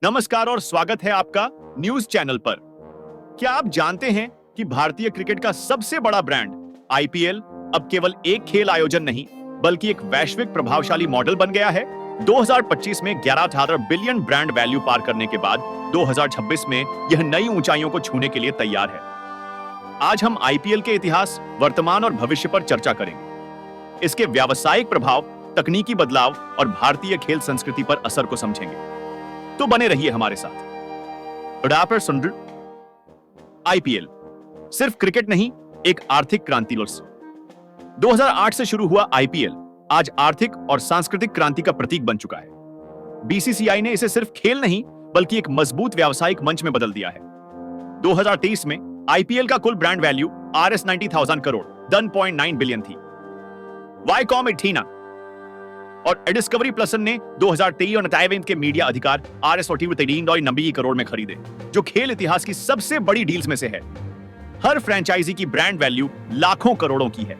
नमस्कार और स्वागत है आपका न्यूज चैनल पर। क्या आप जानते हैं कि भारतीय क्रिकेट का सबसे बड़ा ब्रांड आईपीएल अब केवल एक खेल आयोजन नहीं बल्कि एक वैश्विक प्रभावशाली मॉडल बन गया है। 2025 में 11-18 बिलियन ब्रांड वैल्यू पार करने के बाद 2026 में यह नई ऊंचाइयों को छूने के लिए तैयार है। आज हम आईपीएल के इतिहास, वर्तमान और भविष्य पर चर्चा करेंगे। इसके व्यावसायिक प्रभाव, तकनीकी बदलाव और भारतीय खेल संस्कृति पर असर को समझेंगे। तो बने रहिए हमारे साथ। रैपर सुंदर। आईपीएल सिर्फ क्रिकेट नहीं, एक आर्थिक क्रांति। 2008 से शुरू हुआ आईपीएल आज आर्थिक और सांस्कृतिक क्रांति का प्रतीक बन चुका है। बीसीसीआई ने इसे सिर्फ खेल नहीं बल्कि एक मजबूत व्यावसायिक मंच में बदल दिया है। 2023 में आईपीएल का कुल brand value RS 90,000 crore 10.9 billion थी। वाईकॉम एटीना और डिस्कवरी प्लस ने 2023 और 2024 के मीडिया अधिकार RS 13.90 करोड़ में खरीदे, जो खेल इतिहास की सबसे बड़ी डील्स में से है। हर फ्रेंचाइजी की ब्रांड वैल्यू लाखों करोड़ों की है।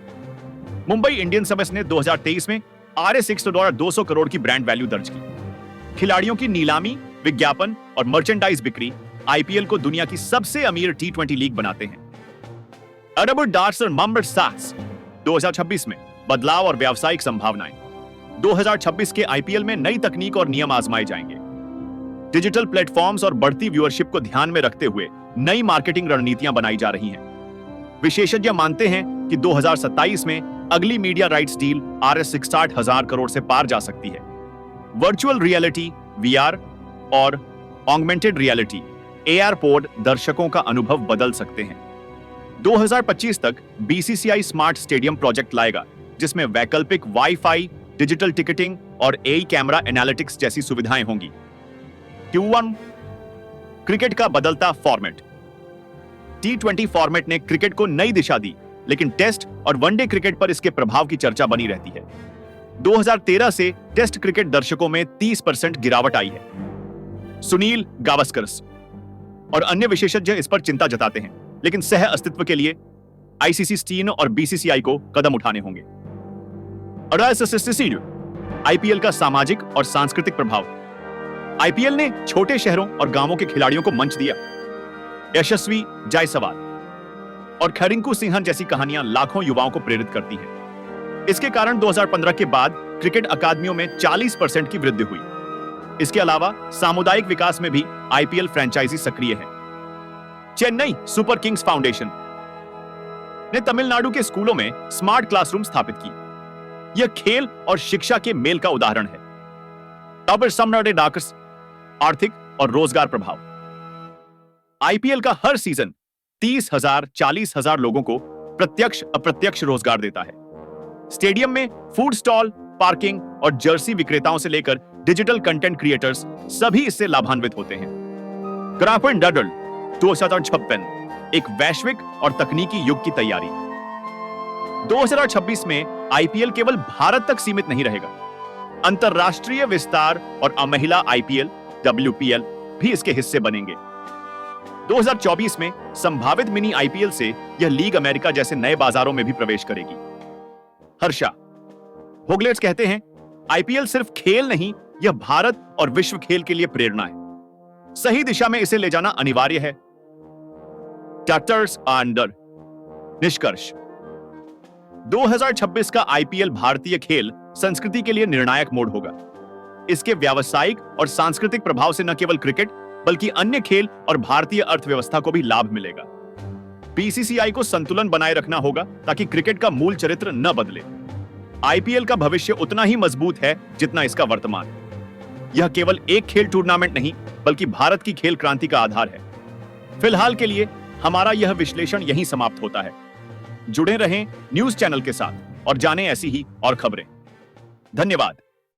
मुंबई इंडियंस ने 2023 में RS $200 करोड़ की ब्रांड वैल्यू दर्ज की। खिलाड़ियों की नीलामी, विज्ञापन और मर्चेंडाइज बिक्री आईपीएल को दुनिया की सबसे अमीर T20 लीग बनाते हैं। अरब डार्ट्स और मम्बर सास 2026 में बदलाव और व्यावसायिक संभावनाएं। 2026 के आईपीएल में नई तकनीक और नियम आजमाए जाएंगे। डिजिटल प्लेटफॉर्म्स और बढ़ती व्यूअरशिप को ध्यान में रखते हुए नई मार्केटिंग रणनीतियां बनाई जा रही हैं। विशेषज्ञ मानते हैं कि 2027 में अगली media rights deal RS 60,000 crore से पार जा सकती है। वर्चुअल रियलिटी, VR और ऑगमेंटेड रियलिटी AR पोड दर्शकों का अनुभव बदल सकते हैं। 2025 तक बीसीसीआई स्मार्ट स्टेडियम प्रोजेक्ट लाएगा, जिसमें वैकल्पिक वाईफाई, डिजिटल टिकटिंग और AI कैमरा एनालिटिक्स जैसी सुविधाएं होंगी। Q1 क्रिकेट का बदलता फॉर्मेट। T20 फॉर्मेट ने क्रिकेट को नई दिशा दी, लेकिन टेस्ट और वनडे क्रिकेट पर इसके प्रभाव की चर्चा बनी रहती है। 2013 से टेस्ट क्रिकेट दर्शकों में 30% गिरावट आई है। सुनील गावस्कर और अन्य विशेषज्ञ इस पर चिंता जताते हैं, लेकिन सह अस्तित्व के लिए आईसीसी, स्टीन और बीसीसीआई को कदम उठाने होंगे। आईपीएल का सामाजिक और सांस्कृतिक प्रभाव। आईपीएल ने छोटे शहरों और गांवों के खिलाड़ियों को मंच दिया। यशस्वी जायसवाल और खरिंकू सिंहन जैसी कहानियां लाखों युवाओं को प्रेरित करती हैं। इसके कारण 2015 के बाद क्रिकेट अकादमियों में 40% की वृद्धि हुई। इसके अलावा सामुदायिक विकास में भी आईपीएल फ्रेंचाइजी सक्रिय है। चेन्नई सुपर किंग्स फाउंडेशन ने तमिलनाडु के स्कूलों में स्मार्ट क्लासरूम स्थापित की। यह खेल और शिक्षा के मेल का उदाहरण है। आर्थिक और रोजगार प्रभाव। आईपीएल का हर सीजन 30,000-40,000 लोगों को प्रत्यक्ष अप्रत्यक्ष रोजगार देता है। स्टेडियम में फूड स्टॉल, पार्किंग और जर्सी विक्रेताओं से लेकर डिजिटल कंटेंट क्रिएटर्स सभी इससे लाभान्वित होते हैं। ग्राफन डडल 2056 एक वैश्विक और तकनीकी युग की तैयारी। 2026 में आईपीएल केवल भारत तक सीमित नहीं रहेगा। अंतरराष्ट्रीय विस्तार और महिला आईपीएल WPL भी इसके हिस्से बनेंगे। 2024 में संभावित मिनी आईपीएल से यह लीग अमेरिका जैसे नए बाजारों में भी प्रवेश करेगी। हर्षा होगलेट्स कहते हैं, आईपीएल सिर्फ खेल नहीं, यह भारत और विश्व खेल के लिए प्रेरणा है। सही दिशा में इसे ले जाना अनिवार्य है। टटर्स अंडर। निष्कर्ष, 2026 का आईपीएल भारतीय खेल संस्कृति के लिए निर्णायक मोड़ होगा। इसके व्यावसायिक और सांस्कृतिक प्रभाव से न केवल क्रिकेट बल्कि अन्य खेल और भारतीय अर्थव्यवस्था को भी लाभ मिलेगा। बीसीसीआई को संतुलन बनाए रखना होगा ताकि क्रिकेट का मूल चरित्र न बदले। आईपीएल का भविष्य उतना ही मजबूत है जितना इसका वर्तमान। यह केवल एक खेल टूर्नामेंट नहीं बल्कि भारत की खेल क्रांति का आधार है। फिलहाल के लिए हमारा यह विश्लेषण यहीं समाप्त होता है। जुड़े रहें न्यूज चैनल के साथ और जानें ऐसी ही और खबरें। धन्यवाद।